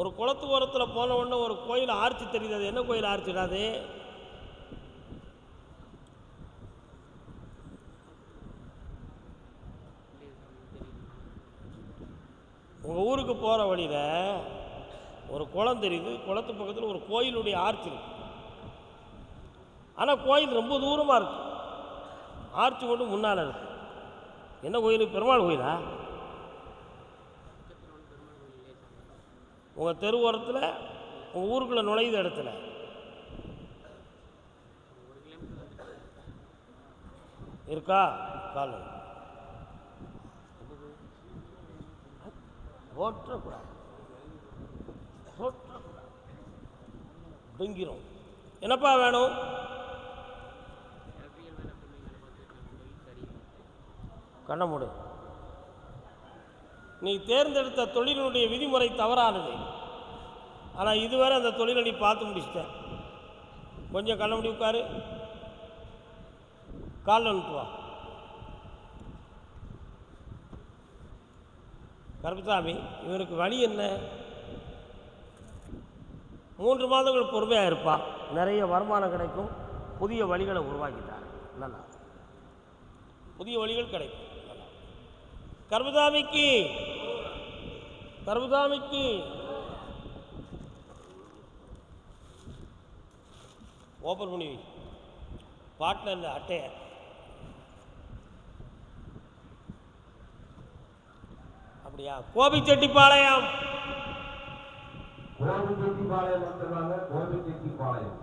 ஒரு குளத்து ஓரத்தில் போன உடனே ஒரு கோயில் ஆர்ச்சி தெரியுது. அது என்ன கோயில் ஆர்ச்சிடாது? உங்கள் ஊருக்கு போகிற வழியில் ஒரு குளம் தெரியுது. குளத்து பக்கத்தில் ஒரு கோயிலுடைய ஆர்ச்சி இருக்கு. ஆனால் கோயில் ரொம்ப தூரமாக இருக்கு. ஆர்ச்சி கொண்டு முன்னால் இருக்கு. என்ன கோயில்? பெருமாள் கோயிலா? உங்கள் தெரு ஓரத்தில் உங்கள் ஊருக்குள்ளே நுழையுத இடத்துல இருக்கா? கால் ஓட்டக்கூடாது, டொங்கிரும். என்னப்பா வேணும்? கண்ண மூடு. நீ தேர்ந்தெடுத்த தொழிலினுடைய விதிமுறை தவறானது. ஆனால் இதுவரை அந்த தொழிலை நீ பார்த்து முடிச்சிட்ட. கொஞ்சம் கண்ண மூடி உட்காரு. காலில் வந்துட்டு வா. கருப்பசாமி, இவனுக்கு வழி என்ன? 3 மாதங்கள் பொறுமையாக இருப்பான். நிறைய வருமானம் கிடைக்கும். புதிய வழிகளை உருவாக்கிட்டார். நல்லா புதிய வழிகள் கிடைக்கும். கருப்பசாமிக்கு ஓப்பன் பண்ணி பார்ட்னர் அட்டைய. அப்படியா? கோபிச்செட்டிப்பாளையம் வந்துடுறாங்க. கோபிச்செட்டிப்பாளையம்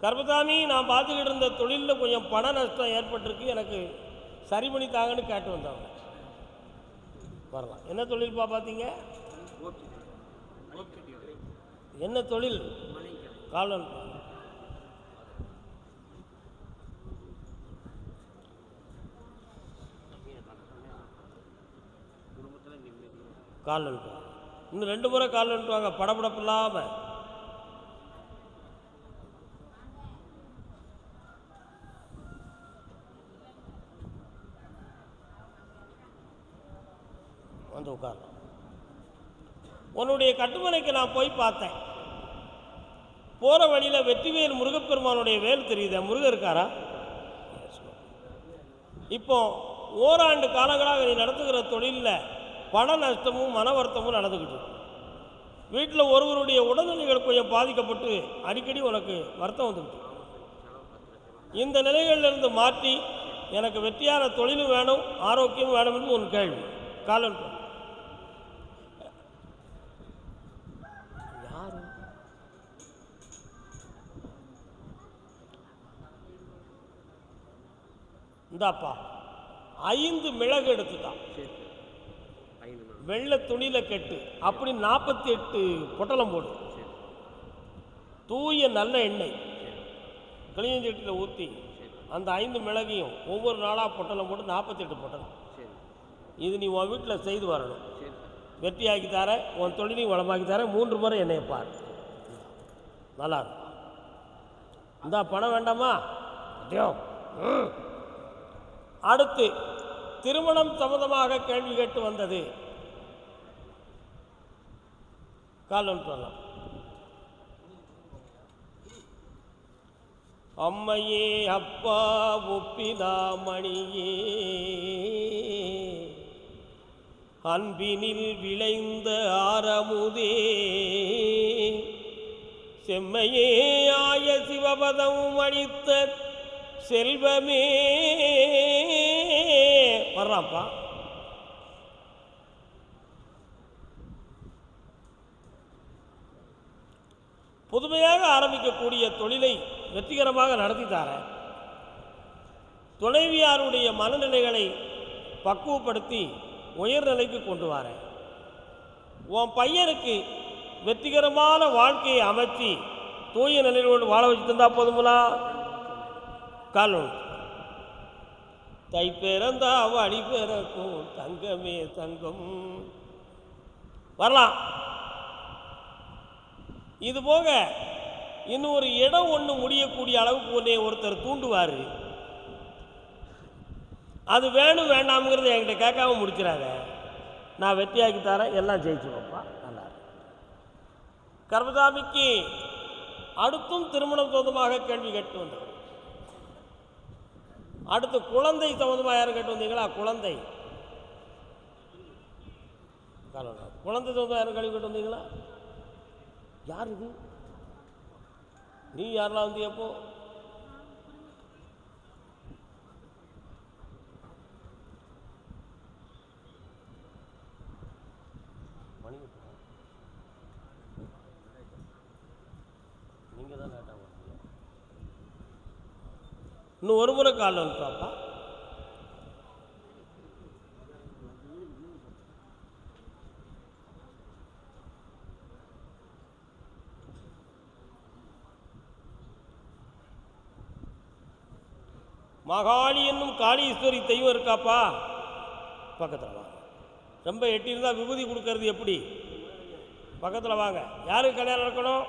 கருப்பசாமி, நான் பார்த்துக்கிட்டு இருந்த தொழிலில் கொஞ்சம் பண நஷ்டம் ஏற்பட்டிருக்கு. எனக்கு சரி பண்ணி தாங்கன்னு கேட்டு வந்தவங்க. வரலாம். என்ன தொழில்ப்பா பார்த்தீங்க? என்ன தொழில்? காலன். கால் அனுப்புவாங்க. இன்னும் 2 முறை கால் அனுப்புவாங்க. படப்படப்பு இல்லாமல். வந்து உட்காரலாம். உன்னுடைய கட்டுமனைக்கு நான் போய் பார்த்தேன். போகிற வழியில் வெற்றிவேல் முருகப்பெருமானுடைய வேல் தெரியுது. முருகன் இருக்காரா? இப்போ ஓராண்டு காலங்களாக நீ நடத்துகிற தொழிலில் பண நஷ்டமும் மன வருத்தமும் நடந்துக்கிட்டு இருக்கு. வீட்டில் ஒருவருடைய உடல்நிலைகள் கொஞ்சம் பாதிக்கப்பட்டு அடிக்கடி உனக்கு வருத்தம் வந்துக்கிட்டு. இந்த நிலைகளிலிருந்து மாற்றி எனக்கு வெற்றியான தொழிலும் வேணும், ஆரோக்கியமும் வேணும் என்று ஒரு கேள்வி. காலன் யாரு? இந்தாப்பா 5 மிளகு எடுத்துட்டான். வெள்ளை துணியில கெட்டு அப்படி 48 பொட்டலம் போடு. தூய நல்ல எண்ணெய் கிளியஞ்சட்டியில் ஊற்றி அந்த 5 மிளகையும் ஒவ்வொரு நாளாக பொட்டலம் போட்டு 48 பொட்டலம். இது நீ உன் வீட்டில் செய்து வரணும். வெற்றியாக்கி தர, உன் தொழிலையும் வளமாக்கி தர. 3 முறை என்னையை பாரு. நல்லா இருக்கும். இந்தா பணம் வேண்டாமா? அடுத்து திருமணம் சம்பந்தமாக கேள்வி கேட்டு வந்தது. காலம் சொல்லலாம். அம்மையே அப்பா ஒப்பினாமணியே, அன்பினில் விளைந்த ஆரமுதே, செம்மையே ஆய சிவபதம் அளித்த செல்வமே. வர்றாப்பா. புதுமையாக ஆரம்பிக்கக்கூடிய தொழிலை வெற்றிகரமாக நடத்தித்தார. துணைவியாருடைய மனநிலைகளை பக்குவப்படுத்தி உயர்நிலைக்கு கொண்டு வர. உன் பையனுக்கு வெற்றிகரமான வாழ்க்கையை அமைச்சு தூய நிலையோடு வாழ வச்சு தந்தா போதுங்களா? காலம் தை பிறந்தா வழி பிறக்கும் தங்கமே தங்கம். வரலாம். இதுபோக இன்னும் ஒரு இடம் ஒன்று முடியக்கூடிய அளவுக்கு ஒன்றே ஒருத்தர் தூண்டுவார். அது வேணும் வேண்டாம்ங்கிறத என்கிட்ட கேட்காம முடிச்சிடாத, நான் வெற்றியாக்கி தரேன், எல்லாம் ஜெயிச்சுவோம்ப்பா. நல்லா கர்மசாமிக்கு அடுத்தும் திருமணம் சம்பந்தமாக கேள்வி கேட்டு வந்தவர். அடுத்து குழந்தை சம்பந்தமாக யாரும் கேட்டு வந்தீங்களா? குழந்தை சம்பந்தமாக யாரும் கேள்வி கேட்டு வந்தீங்களா? யார் இது? நீ யாரெல்லாம் வந்து எப்போ? நீங்கள் தான் லேட்டாக வரீங்க. இன்னும் ஒரு முறை கால் வந்துட்டாப்பா. மகாளி என்னும் காளீஸ்வரி தெய்வம் இருக்காப்பா பக்கத்தில் வாங்க. ரொம்ப எட்டியிருந்தா விபூதி கொடுக்கறது எப்படி? பக்கத்தில் வாங்க. யாருக்கு கல்யாணம் நடக்கணும்?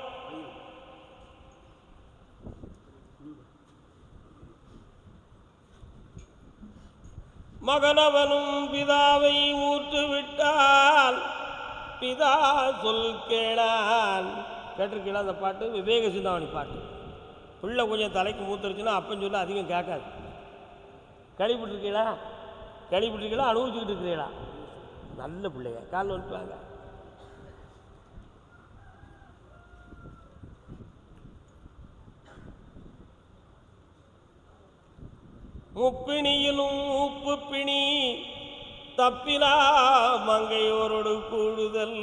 மகனவனும் பிதாவை ஊற்று விட்டால் பிதா சொல் கேளான். கேட்டிருக்கீங்களா அந்த பாட்டு? விவேக சிந்தாமணி பாட்டு. பிள்ளை கொஞ்சம் தலைக்கு மூத்துருச்சுன்னா அப்பன்னு சொல்ல அதிகம் கேட்காது. கேள்விப்பட்டிருக்கீங்களா? கேள்விப்பட்டிருக்கீங்களா? அனுபவிச்சுக்கிட்டு இருக்கிறீங்களா? நல்ல பிள்ளைங்க காலில் வந்துட்டுவாங்க. முப்பிணியிலும் உப்பு பிணி தப்பிலா மங்கையோரோடு கூடுதல்.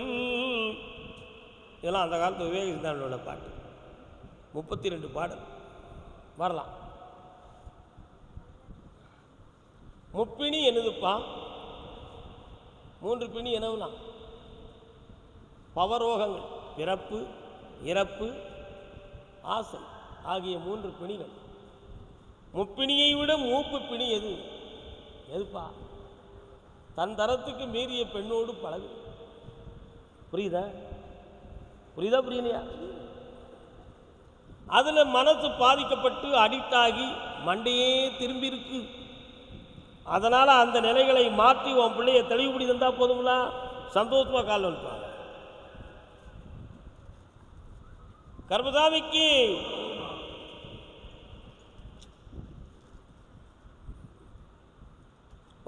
இதெல்லாம் அந்த காலத்து விவேக சிந்தாமணியோட பாட்டு. 32 பாடல் வரலாம். முப்பிணி என்னதுப்பா? 3 பிணி என்னவுலாம்? பவரோகங்கள், பிறப்பு, இறப்பு, ஆசை ஆகிய 3 பிணிகள். முப்பிணியை விட மூப்பு பிணி எது? எதுப்பா? தன் தரத்துக்கு மீறிய பெண்ணோடு பழகு. புரியுதா? புரியுதா? புரியலையா? அதில் மனசு பாதிக்கப்பட்டு அடிக்ட் ஆகி மண்டையே திரும்பி இருக்கு. அதனால் அந்த நிலைகளை மாற்றி உன் பிள்ளைய தெளிவுபடி தந்தால் போதுங்களா? சந்தோஷமாக கால் வந்துப்பாங்க. கர்மசாமிக்கு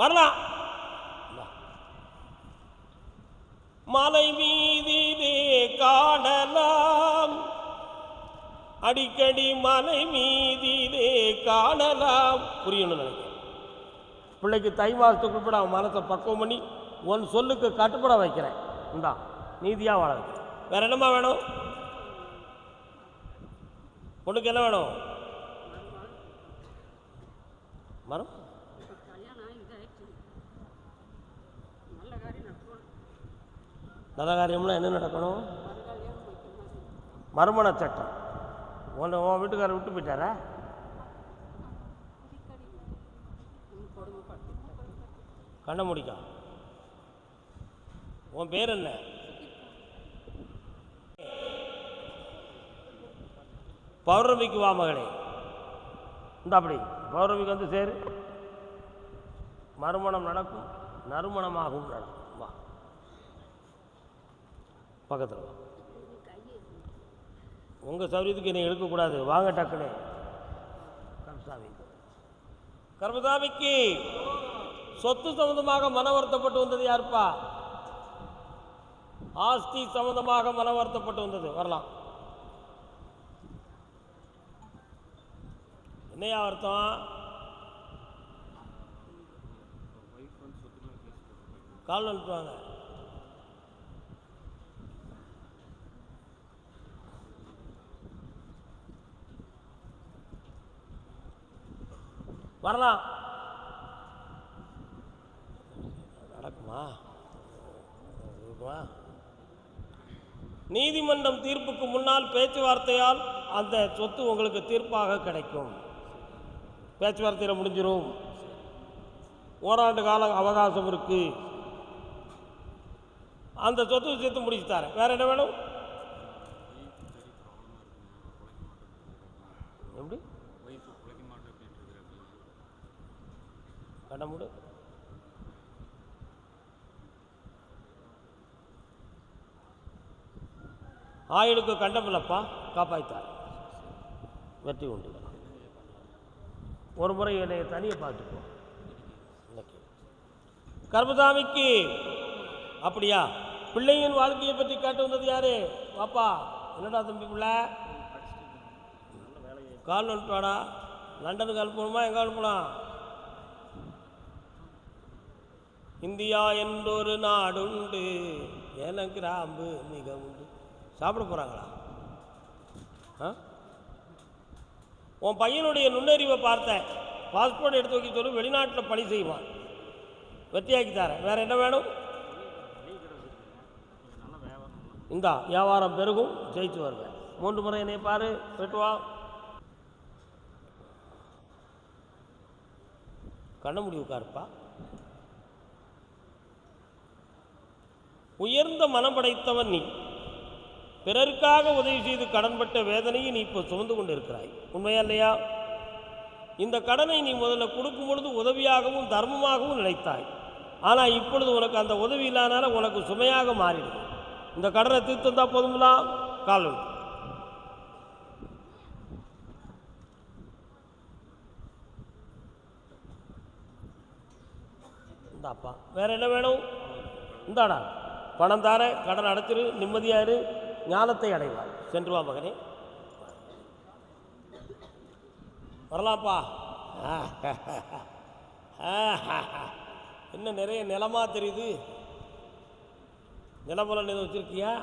வரலாம். மலை மீதிலே காணலாம், அடிக்கடி மலை மீதிலே காணலாம். புரியணும்னு நினைக்கிறேன். பிள்ளைக்கு தை மாதத்துக்குள்பட அவன் மனத்தை பக்குவம் பண்ணி உன் சொல்லுக்கு கட்டுப்பட வைக்கிறேன். இந்தா நீதியாக வாழ வைக்கிறேன். வேற என்னம்மா வேணும்? பொண்ணுக்கு என்ன வேணும்? மரம் நல்ல காரியம்லாம் என்ன நடக்கணும்? மறுமண சட்டம். உன் வீட்டுக்காரர் விட்டு போயிட்டாரா? கண்ண முடிக்கா. உன் பேர் என்ன? பௌர்ணமிக்கு வா மகளே. இந்த அப்படி பௌர்ணமிக்கு வந்து சேரு. மறுமணம் நடக்கும், நறுமணமாகவும் நடக்கும். வா பக்கத்தில் வா. உங்கள் சௌரியத்துக்கு என்னை எடுக்கக்கூடாது. வாங்க டக்குனே. கர்மசாமி கர்மசாமிக்கு சொத்து சம்பந்தமாக மன வருத்தப்பட்டு வந்தது யாருப்பா? ஆஸ்தி சம்பந்தமாக மன வருத்தப்பட்டு வந்தது வரலாம். என்னையா அர்த்தம்? கால் அனுப்புவாங்க. வரலாம். நடக்குமா? நீதிமன்றம் தீர்ப்புக்கு முன்னால் பேச்சுவார்த்தையால் அந்த சொத்து உங்களுக்கு தீர்ப்பாக கிடைக்கும். பேச்சுவார்த்தையில் முடிஞ்சிடும். ஓராண்டு கால அவகாசம் இருக்கு. அந்த சொத்து சேர்த்து முடிச்சு தரேன். வேற என்ன வேணும்? எப்படி கடமுடு ஆயுளுக்கு கண்டமில்லப்பா காப்பாய்த்தார் வெற்றி உண்டு. ஒரு முறை என்னை தனியை பார்த்துக்கோ. இன்னைக்கு கர்மசாமிக்கு அப்படியா பிள்ளையின் வாழ்க்கையை பற்றி கேட்டு வந்தது யாரு? வாப்பா என்னடா தம்பி பிள்ளை கால் வந்துட்டாடா, லண்டனுக்கு அனுப்பணுமா எங்கே அனுப்பலாம்? இந்தியா என்றொரு நாடுண்டு என கிராம்பு மிக உண்டு. சாப்பிட போகிறாங்களா? உன் பையனுடைய நுண்ணறிவை பார்த்தேன். பாஸ்போர்ட் எடுத்து வைக்க சொல்லி வெளிநாட்டில் பணி செய்வான். வெற்றியாக்கி தரேன். வேறு என்ன வேணும்? இந்தா வியாபாரம் பெருகும், ஜெயிச்சு வருவேன். 3 முறை என்னை பாரு, வெட்டுவா. கண்ண முடிவுக்காருப்பா. உயர்ந்த மனம் படைத்தவன் நீ. பிறருக்காக உதவி செய்து கடன்பட்ட வேதனையை நீ இப்போ சுமந்து கொண்டு இருக்கிறாய். உண்மையா இல்லையா? இந்த கடனை நீ முதல்ல கொடுக்கும் பொழுது உதவியாகவும் தர்மமாகவும் நினைத்தாய். ஆனால் இப்பொழுது உனக்கு அந்த உதவி இல்லாதனால உனக்கு சுமையாக மாறிடும். இந்த கடனை தீர்த்து தந்தா போதுங்களா? கால் இந்தாப்பா. வேற என்ன வேணும்? இந்தாடா பணம் தார, கடன் அடைச்சிரு, நிம்மதியாயிரு, ஞானத்தை அடைவார். சென்று வா மகனே, வரலாம்ப்பா. இன்னும் நிறைய நிலமா தெரியுது. நிலபலம் எதுவும் வச்சிருக்கியா?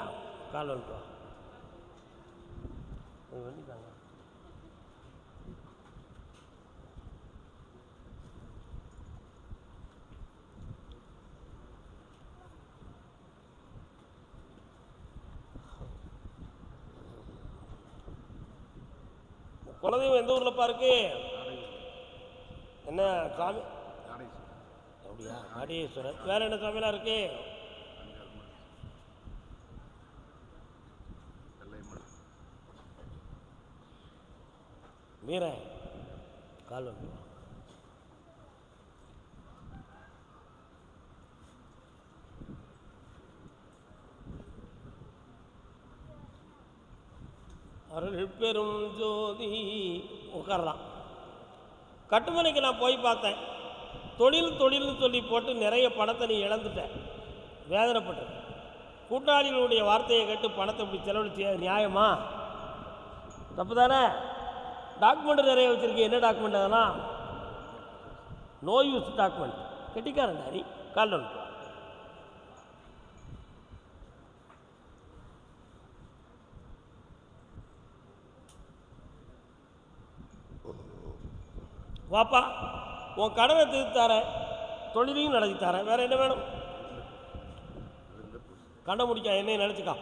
கால் வந்துட்டு வண்டிக்காங்க. குலதெய்வம் எந்த ஊர்லப்பா இருக்கு? என்ன சாமி? அப்படியா? ஆடீஸ்வரர். வேற என்ன சாமியெல்லாம் இருக்கு? வீரன் கால் வந்து அருள் பெரும் ஜோதி. உட்காரலாம். கட்டுமனைக்கு நான் போய் பார்த்தேன். தொழில்னு சொல்லி போட்டு நிறைய பணத்தை நீ இழந்துட்டேன், வேதனைப்பட்டேன். கூட்டாளிகளுடைய வார்த்தையை கேட்டு பணத்தை இப்படி செலவழிச்சிய நியாயமா? தப்பு தானே? டாக்குமெண்ட் நிறைய வச்சுருக்கேன். என்ன டாக்குமெண்ட்? அதெல்லாம் நோ யூஸ் டாக்குமெண்ட். கெட்டிக்காரன் நீ. கால் வந்து வாப்பா. உன் கடனை தீர்த்தாரேன், தொழிலையும் நடத்தித்தாரேன். வேற என்ன வேணும்? கண்ணை முடிக்க என்னையும் நினச்சிக்கா.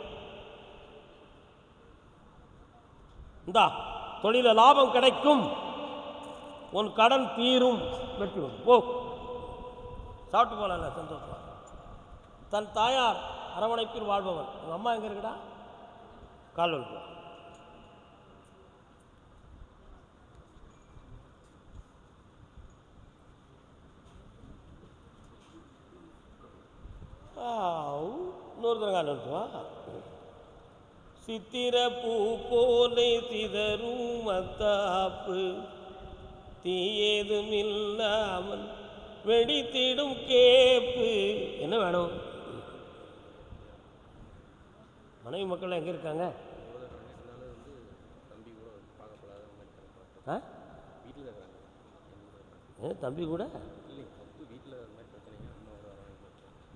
இந்தா தொழில லாபம் கிடைக்கும், உன் கடன் தீரும், வெற்றி போ. சாப்பிட்டு போகல சந்தோஷமா. தன் தாயார் அரவணைப்பில் வாழ்பவன். உங்கள் அம்மா எங்கே இருக்குடா? கால் வந்து இன்னொரு தரங்க நிறுத்துவா. சித்திர பூ போலே சிதறும் மத்தாப்பு, தீயேதும் இல்லாமல் வெடித்திடும் கேப்பு. என்ன வேணும்? மனைவி மக்கள் எங்கே இருக்காங்க? தம்பி கூட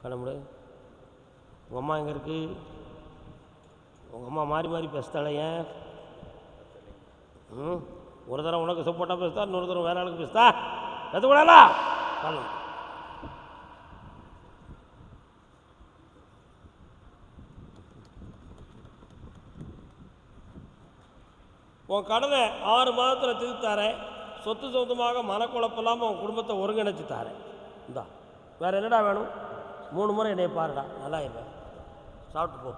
கிளம்புடு. உங்கள் அம்மா எங்கே இருக்கு? உங்கள் அம்மா மாறி மாறி பேசுதாளே ஏன்? ஒரு தரம் உனக்கு சப்போர்ட்டாக பேசுதா, இன்னொரு தரம் வேற ஆளுக்கு பேசுதா? எதுக்கூடாதா? காலம் உன் கடனை 6 மாதத்தில் தீர்த்தாரேன். சொத்து சொந்தமாக மனக்குழப்பம் இல்லாமல் உன் குடும்பத்தை ஒருங்கிணைச்சு தாரேன். இந்தா வேறு என்னடா வேணும்? 3 முறை என்னை பாருடா, நல்லா இருப்பேன். சாப்பிட்டு போ.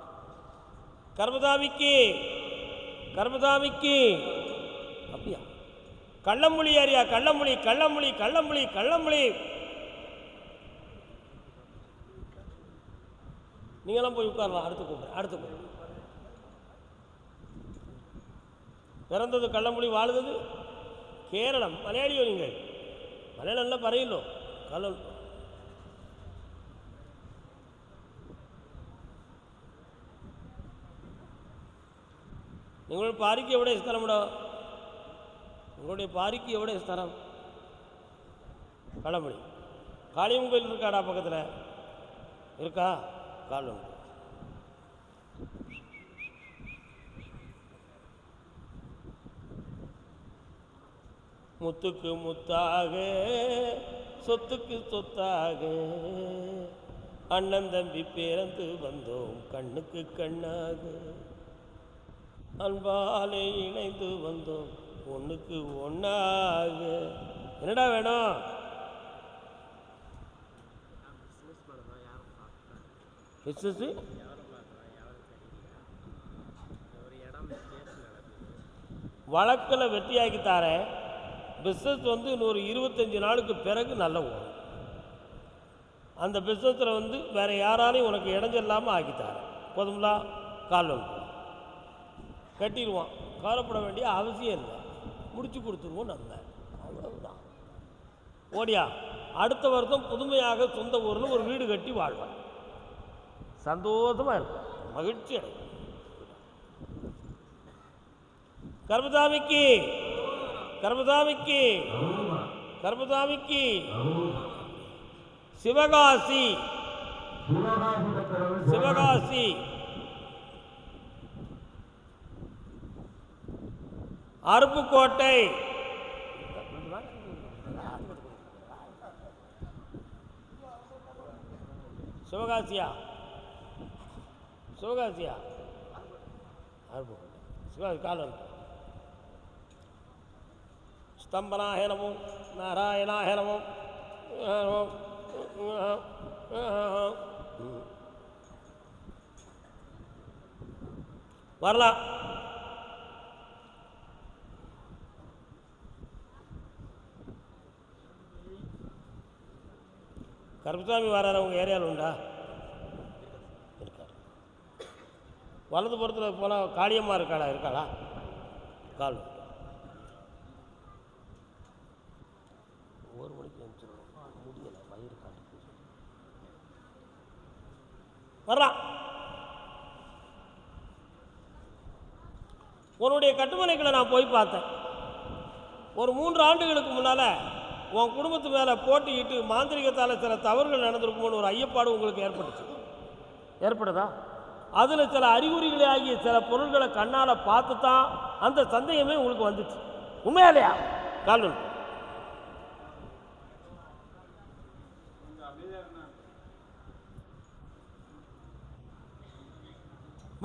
கர்மசாமிக்கு அப்படியா? கள்ளம்புலி ஏரியா, கள்ளம்புலி கள்ளம்புலி கள்ளம்புலி கள்ளம்புலி. நீங்களாம் போய் உட்காரலாம். அடுத்து கூப்பிடுறேன். பிறந்தது கள்ளம்புலி, வாழுது கேரளம். மலையாளியோ நீங்கள்? மலையாளம்லாம் பறையிலோ கள்ளம். നിങ്ങളുടെ പാരിക്ക് എവിടെ സ്ഥലം? ഇവിടെ നിങ്ങളുടെ പാരിക്ക് എവിടെ സ്ഥലം? களம்புலி. காளியம்மன் கோயில் இருக்காடா பக்கத்தில்? இருக்கா? காலம் முத்துக்கு முத்தாக சொத்துக்கு சொத்தாக அண்ணன் தம்பி பிறந்து வந்தோம் கண்ணுக்கு கண்ணாக அன்பாலே இணைந்து வந்தோம் ஒன்றுக்கு ஒன்றாக. என்னடா வேணும்? பிஸ்னஸு வழக்கில் வெற்றியாக்கித்தாரேன். பிஸ்னஸ் இன்னொரு 25 நாளுக்கு பிறகு நல்ல ஓடும். அந்த பிஸ்னஸில் வேறு யாராலையும் உனக்கு இடைஞ்சல்லாமல் ஆக்கித்தாரேன். போதுங்களா? கால் கட்டிடுவான். கவலைப்பட வேண்டிய அவசியம் இல்லை. முடிச்சு கொடுத்துருவோம். நல்ல அவ்வளவுதான். ஓடியா அடுத்த வருஷம் புதுமையாக சொந்த ஊரில் ஒரு வீடு கட்டி வாழ்வான். சந்தோஷமாக இருக்கும். மகிழ்ச்சி அடையும். கர்மசாமிக்கு கர்மசாமிக்கு கர்மசாமிக்கு சிவகாசி சிவகாசி அருப்புக்கோட்டை சிவகாசியா சிவகாசியா அருப்புக்கோட்டை சிவகாசி காலம். ஸ்தம்பனாய நமோ நாராயணாய நமோ வரலாம். கருப்பசாமி வராரு உங்கள் ஏரியாவில் உண்டா? இருக்கார். வலது புறத்தில் போனால் காளியம்மா இருக்காளா? இருக்காளா? கால் ஒரு மணிக்கு நினச்சிருவோம். முடியலை, வயிறு காட்டு வர்றான். உன்னுடைய கட்டுமனைகளை நான் போய் பார்த்தேன். ஒரு 3 ஆண்டுகளுக்கு முன்னால் உன் குடும்பத்து மேலே போட்டிக்கிட்டு மாந்திரிகத்தால் சில தவறுகள் நடந்திருக்குமோன்னு ஒரு ஐயப்பாடு உங்களுக்கு ஏற்படுதா? அதில் சில அறிகுறிகளே ஆகிய சில பொருள்களை கண்ணால் பார்த்து தான் அந்த சந்தேகமே உங்களுக்கு வந்துச்சு. உண்மையா இல்லையா? கால்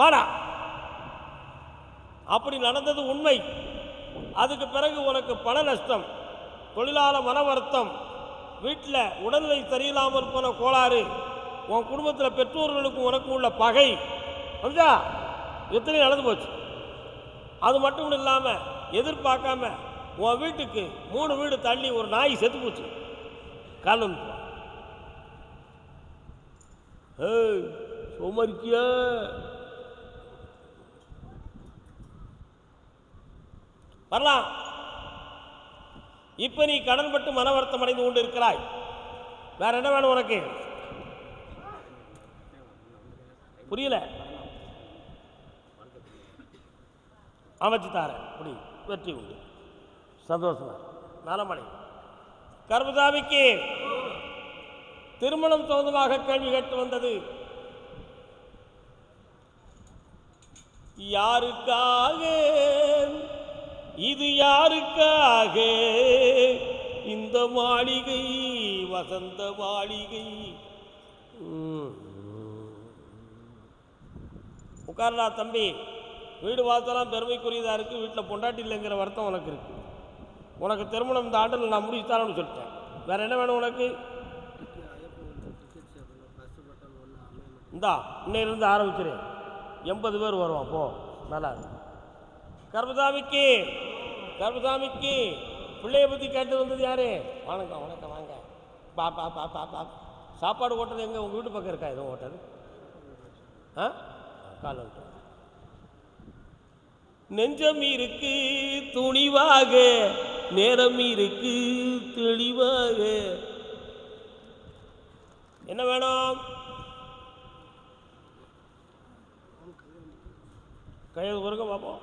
வாடா. அப்படி நடந்தது உண்மை. அதுக்கு பிறகு உனக்கு பண நஷ்டம், தொழிலாளர் மன வருத்தம், வீட்டில் உடல்நிலை சரியில்லாமல் போன கோளாறு, உன் குடும்பத்தில் பெற்றோர்களுக்கும் உனக்கும் உள்ள பகை வந்தா எத்தனையும் நடந்து போச்சு. அது மட்டும் இல்லாமல் எதிர்பார்க்காம உன் வீட்டுக்கு 3 வீடு தள்ளி ஒரு நாய் செத்து போச்சு. காலம் சோமரிக்கிய வரலாம். இப்ப நீ கடன்பட்டு மன வருத்தம் அடைந்து கொண்டு இருக்கிறாய். வேற என்ன வேணும் உனக்கு? புரியல? அமைச்சு தார புடி. வெற்றி உண்டு. சந்தோஷமா நலமடை. கர்மசாமிக்கு திருமணம் சொந்தமாக கேள்வி கேட்டு வந்தது. யாருக்காக இது? யாருக்காக இந்த மாளிகை? வசந்த மாளிகை. உட்கார்றா தம்பி. வீடு வாசலாம் பெருமைக்குரியதாக இருக்குது. வீட்டில் பொண்டாட்டி இல்லைங்கிற வருத்தம் உனக்கு இருக்குது. உனக்கு திருமணம் இந்த ஆண்டில் நான் முடிச்சுத்தாரன்னு சொல்லிட்டேன். வேறு என்ன வேணும் உனக்கு? இந்தா இன்னையிலிருந்து ஆரம்பிச்சிரு. 80 பேர் வருவான். போ, நல்லா இருக்கு. கர்மசாமிக்கு கர்மசாமிக்கு பிள்ளைய பற்றி கேட்டு வந்தது யாரு? வணக்கம் வணக்கம் வாங்க பா பா பா பா பா. சாப்பாடு ஓட்டது எங்கே? உங்கள் வீட்டு பக்கம் இருக்கா எதுவும் ஓட்டது? ஆ கால் வந்துட்டு நெஞ்சம் இருக்கு துணிவாக, நேரம் இருக்கு தெளிவாக. என்ன வேணும்? கையை கொடுக்க பார்ப்போம்.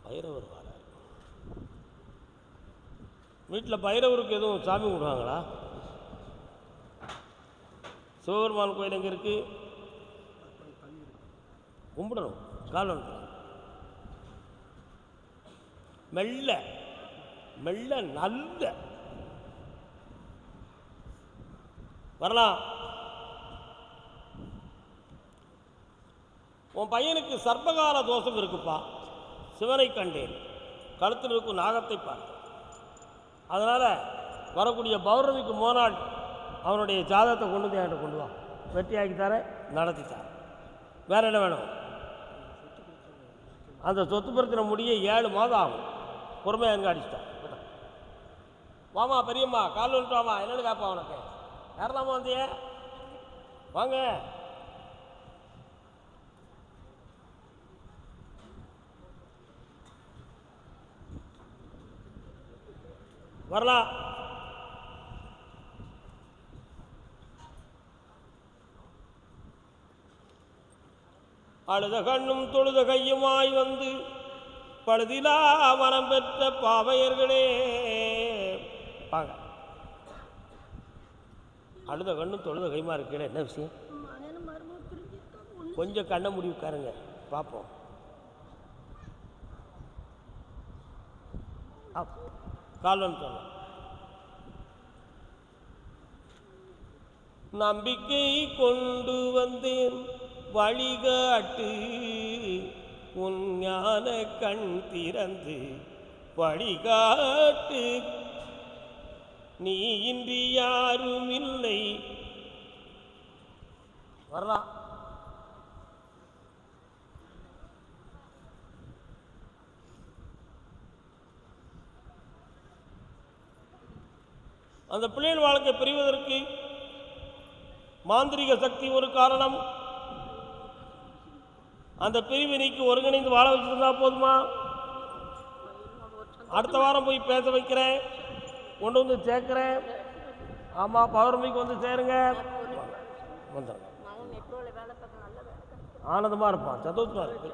பைரவர் வாழ வீட்டில் பைரவருக்கு எதுவும் சாமி கும்பிடுவாங்களா? சிவபெருமான் கோயில் எங்கே இருக்கு? கும்பிடணும். காலம் மெல்ல மெல்ல நல்ல வரலாம். உன் பையனுக்கு சர்ப்பகால தோஷம் இருக்குப்பா. சிவனை கண்டேன், கழுத்தில் இருக்கும் நாகத்தை பார்த்தேன். அதனால் வரக்கூடிய பௌர்ணமிக்கு மோனாள் அவனுடைய ஜாதகத்தை கொண்டு வந்து என்கிட்ட கொண்டு வா. வெற்றியாக்கி தர, நடத்தி தர. வேறு என்ன வேணும்? அந்த சொத்து பிரச்சனை முடிய 7 மாதம் ஆகும். பொறுமையாக எங்கே அடிச்சிட்டான். வாமா பெரியம்மா, கால் வந்துட்டு வாமா. என்னென்னு கேட்பா உனக்கு? யாரெல்லாமா வந்திய? வாங்க. வரலாம். அழுத கண்ணும் தொழுத கையுமாய் வந்து பழுதிலா மனம் பெற்ற பாவையர்களே வாங்க. அழுத கண்ணும் தொழுத கையுமா இருக்கே, என்ன விஷயம்? கொஞ்சம் கண்ண முடி உட்காருங்க பார்ப்போம். கால்வன் சொல்ல நம்பிக்கை கொண்டு வந்தேன் வழிகாட்டு, உன் ஞான கண் திறந்து வழிகாட்டு, நீ இன்றி யாரும் இல்லை. வரலாம். அந்த பிள்ளைகள் வாழ்க்கை பிரிவதற்கு மாந்திரிக சக்தி ஒரு காரணம். அந்த பிரிவை நீக்கி ஒருங்கிணைந்து வாழ வச்சிருந்தா போதுமா? அடுத்த வாரம் போய் பேச வைக்கிறேன், கொண்டு வந்து சேர்க்கிறேன். ஆமாம், பௌர்ணமிக்கு வந்து சேருங்க. வந்துடுங்க. ஆனந்தமாக இருப்பான், சந்தோஷமாக இருக்கு.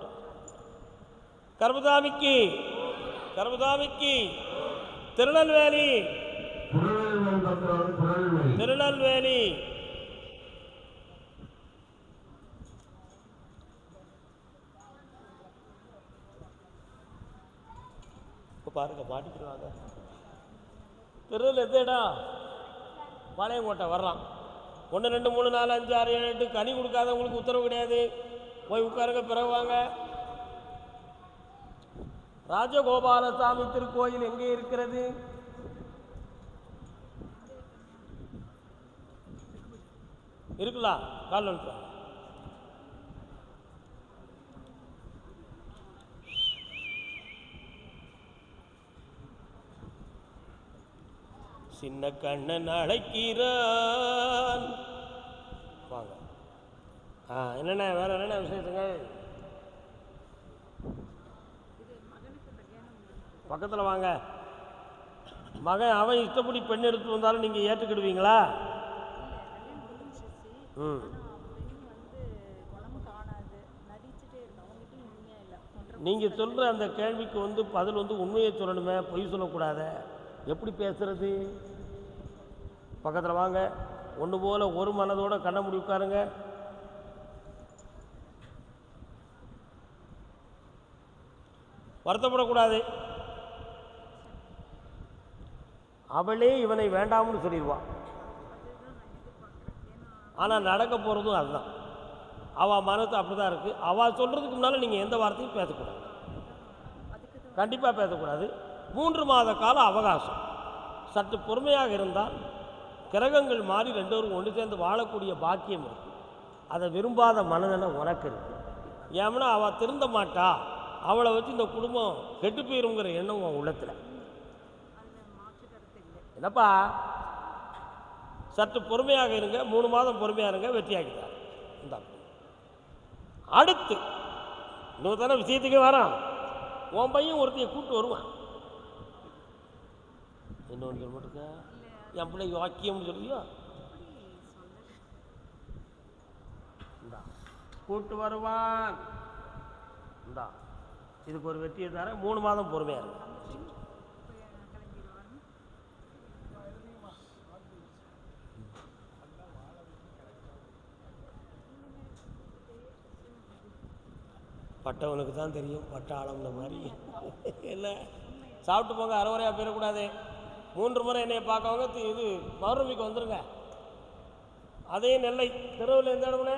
கர்மசாமிக்கு கர்மசாமிக்கு திருநெல்வேலி திருநெல்வேலி பாருங்க, மாட்டிக்கிறாங்க. திருநெல் எந்த இடம்? பாளையங்கோட்டை. வரலாம். 1 2 3 4 5 6 7 8 கனி கொடுக்காதவங்களுக்கு உத்தரவு கிடையாது. போய் உட்காருங்க, பிறகு வாங்க. ராஜகோபாலசாமி திருக்கோயில் எங்கே இருக்கிறது? இருக்கலாம். கால் வந்து சின்ன கண்ணன் அழைக்கிறான். வாங்க. என்னென்ன வேற என்னென்ன விசேஷங்க? பக்கத்தில் வாங்க. மகன் அவன் இஷ்டப்படி பெண் எடுத்து வந்தாலும் நீங்கள் ஏற்றுக்கிடுவீங்களா? நீங்கள் சொல்கிற அந்த கேள்விக்கு பதில் உண்மையை சொல்லணுமே, பொய் சொல்லக்கூடாத. எப்படி பேசுறது? பக்கத்தில் வாங்க. ஒன்று போல் ஒரு மனதோட கண்ண முடி உட்காருங்க. வருத்தப்படக்கூடாது. அவளே இவனை வேண்டாம்னு சொல்லிடுவான். ஆனால் நடக்க போகிறதும் அதுதான். அவள் மனசு அப்படி தான் இருக்குது. அவள் சொல்கிறதுக்கு முன்னால் நீங்கள் எந்த வார்த்தையும் பேசக்கூடாது. கண்டிப்பாக பேசக்கூடாது. 3 மாத கால அவகாசம். சற்று பொறுமையாக இருந்தால் கிரகங்கள் மாறி 2 பேரும் ஒன்று சேர்ந்து வாழக்கூடிய பாக்கியம் இருக்குது. அதை விரும்பாத மனநிலை உனக்கு இருக்கு. ஏன்னா அவள் திருந்த மாட்டா, அவளை வச்சு இந்த குடும்பம் கெட்டு போயிருங்கிற எண்ணம் உன் உள்ளத்தில். என்னப்பா, சற்று பொறுமையாக இருங்க, 3 மாதம் பொறுமையாக இருங்க, வெற்றியாகிட்டார். இந்த அடுத்து இன்னொரு தானே விஷயத்துக்கே வரான். உன் பையன் ஒருத்தையை கூப்பிட்டு வருவான். இன்னொன்று சொல்ல மாட்டேங்க, என் பிள்ளை வாக்கியம்னு சொல்லியோ இந்தா கூப்பிட்டு வருவான். இந்தா இதுக்கு ஒரு வெற்றியை தர 3 மாதம் பொறுமையாக இருக்கு. பட்டவனுக்கு தான் தெரியும் பட்ட ஆழம்ன மாதிரி. இல்லை சாப்பிட்டு போங்க, அரைவரையாக போயிடக்கூடாது. 3 முறை என்னை பார்க்கவங்க இது பௌர்ணமிக்கு வந்துடுங்க. அதே நெல்லை தெருவில் எந்த இடம்னே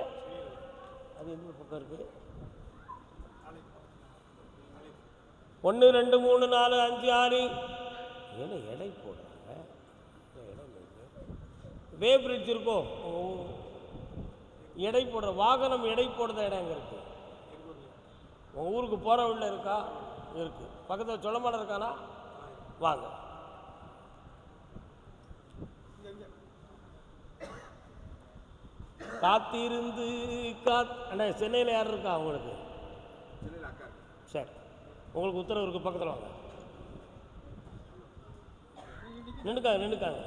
அது எந்த பக்கம் இருக்குது? 1 2 3 4 5 6 ஏன்னா எடை போடுறாங்க. வே பிரிட்ஜ் இருக்கோ, எடை போடுற வாகனம் எடை போடுற இடம் எங்கே இருக்குது? உங்கள் ஊருக்கு போகிற வழியில் இருக்கா? இருக்குது. பக்கத்தில் சொல்லமாட இருக்கானா? வாங்க. காத்திருந்து அண்ணா சென்னையில் யார் இருக்கா உங்களுக்கு? சரி, உங்களுக்கு உத்தரவு இருக்குது, பக்கத்தில் வாங்க. நின்றுக்காங்க.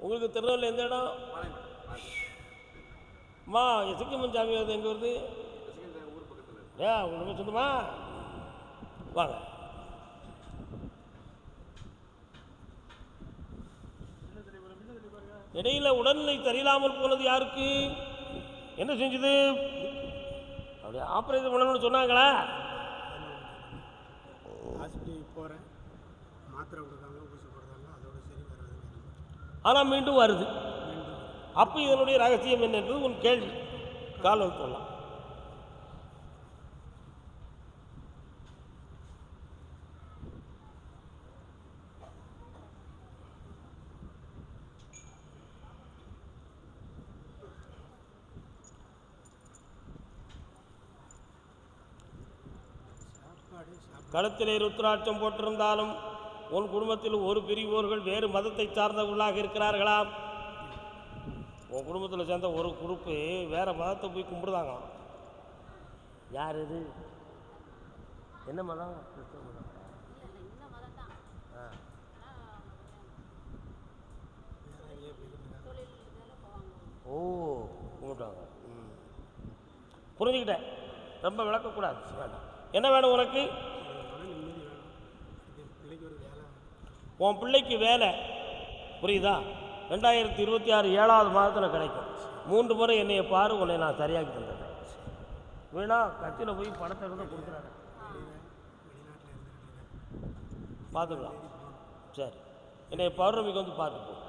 உங்களுக்கு திருநெல்வேலி எந்த இடம்? அம்மா சிக்கிமன் சாமி வருது, எங்கே வருது? உங்களுக்கு சொந்தமா? வாங்க. இடையில உடல்நிலை சரியில்லாமல் போனது யாருக்கு? என்ன செஞ்சது? அப்படியே ஆப்ரேஷன் பண்ணணும்னு சொன்னாங்களா? போகிறேன், மாத்திரை கொடுத்தாங்க, ஊசி போடுறாங்க, அதோட சரி வர்றது. ஆனால் மீண்டும் வருது. அப்போ இதனுடைய ரகசியம் என்ன என்பது உன் கேள்வி. காலம் சொல்லலாம். கழுத்திலே ருத்ராட்சம் போட்டிருந்தாலும் உன் குடும்பத்தில் ஒரு பிரிவோர்கள் வேறு மதத்தை சார்ந்தவர்களாக இருக்கிறார்களாம். உன் குடும்பத்தில் சேர்ந்த ஒரு குரூப்பு வேறு மதத்தை போய் கும்பிடுதாங்க. யார் இது? என்ன மதம்? ஓ, கும்பிட்டாங்க. புரிஞ்சுக்கிட்டேன், ரொம்ப விளக்கக்கூடாது. என்ன வேணும் உனக்கு? உன் பிள்ளைக்கு வேலை, புரியுதா? 2026 7வது மாதத்தில் கிடைக்கும். 3 முறை என்னையை பாரு, உன்னை நான் சரியாக்கி தந்துடுறேன். வேணா கட்சியில் போய் பணத்தை கூட கொடுக்குறாரு, பார்த்துக்கலாம். சரி, என்னை பௌர்ணமிக்கு வந்து பார்த்துப்போம்.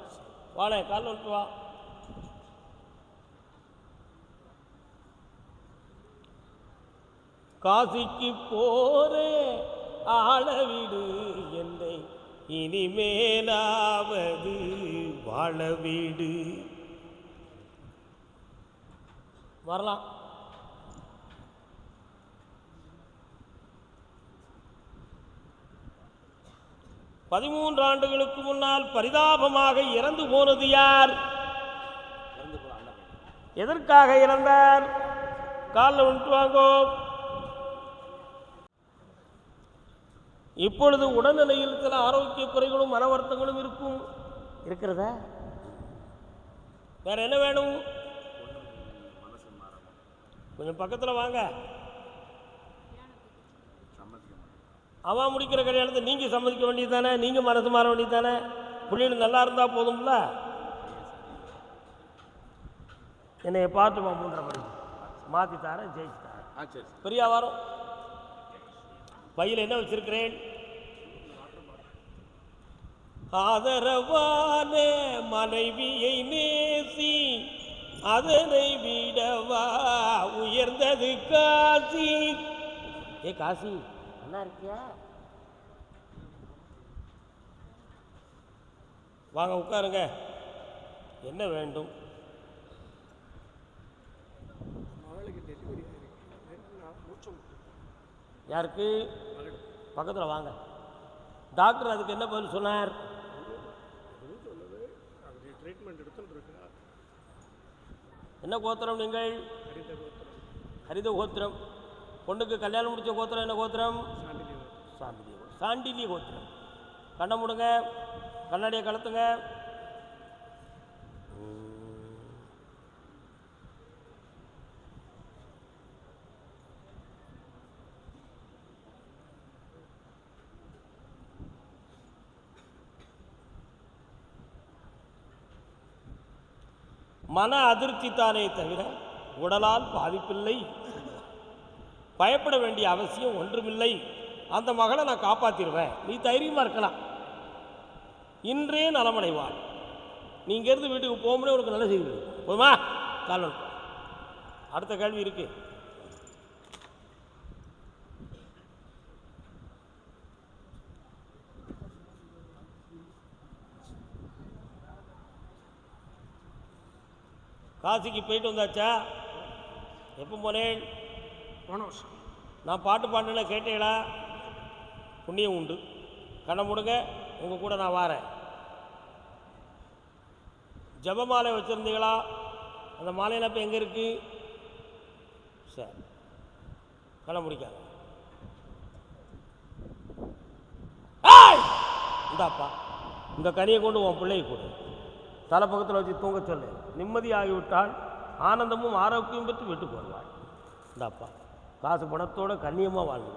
வாழை காலைல வந்துட்டு வா. காசிக்கு போரே ஆளவிடு என்னை, இனிமேலாவது வாழ வீடு. வரலாம். பதிமூன்று ஆண்டுகளுக்கு முன்னால் பரிதாபமாக இறந்து போனது யார்? எதற்காக இறந்தார்? காலில் விட்டு வாங்கோ. இப்பொழுது உடல்நிலையில் சில ஆரோக்கிய குறைகளும் மன வருத்தங்களும் இருக்கிறதா? வேற என்ன வேணும்? கொஞ்சம் பக்கத்தில் வாங்க. அவன் முடிக்கிற கல்யாணத்தை நீங்கள் சம்மதிக்க வேண்டியது தானே, நீங்கள் மனசு மாற வேண்டியது தானே. பிள்ளைகள் நல்லா இருந்தால் போதும்ல. என்னைய பார்த்து 3.5 படி மாற்றி தரேன், ஜெயிச்சு தரேன். பெரிய வாரம் பையில் என்ன வச்சிருக்கிறேன்? ஆதரவான மனைவியை நேசி, அதனை விடவா உயர்ந்தது காசி. ஏ காசி, நல்லா இருக்கியா? வாங்க உட்காருங்க. என்ன வேண்டும்? யாருக்கு? பக்கத்தில் வாங்க. டாக்டர் அதுக்கு என்ன பதில் சொன்னார்? என்ன கோத்திரம் நீங்கள்? ஹரித கோத்திரம். பொண்ணுக்கு கல்யாணம் முடிச்ச கோத்திரம் என்ன கோத்திரம்? சாண்டிலிய கோத்திரம். கண்ணை முடுங்க, கண்ணாடியை கலத்துங்க. மன அதிர்ச்சி தானே தவிர உடலால் பாதிப்பில்லை. பயப்பட வேண்டிய அவசியம் ஒன்றுமில்லை. அந்த மகளை நான் காப்பாற்றிடுவேன், நீ தைரியமாக இருக்கலாம். இன்றே நலமடைவாள். நீ இங்கேருந்து வீட்டுக்கு போகும்போது உனக்கு நல்ல செய்தி போதுமா? காலம். அடுத்த கேள்வி இருக்கு. காசிக்கு போயிட்டு வந்தாச்சா? எப்போ போனேன்? போன வருஷம். நான் பாட்டு பாடின கேட்டீங்களா? புண்ணியம் உண்டு. கண்ணை முடுங்க, உங்கள் கூட நான் வாரேன். ஜபமாலை வச்சுருந்தீங்களா? அந்த மாலையில் இப்போ எங்கே இருக்குது? சரி, கண்ணை முடிக்காத. இந்தாப்பா, இந்த கனியை கொண்டு உன் பிள்ளையை கொடு. தலை பக்கத்தில் வச்சு தூங்க சொல்லு. நிம்மதியாகிவிட்டால் ஆனந்தமும் ஆரோக்கியம் பெற்று வீட்டுக்கு வருவாள். இந்தாப்பா, காசு பணத்தோடு கண்ணியமாக வாழ்ந்து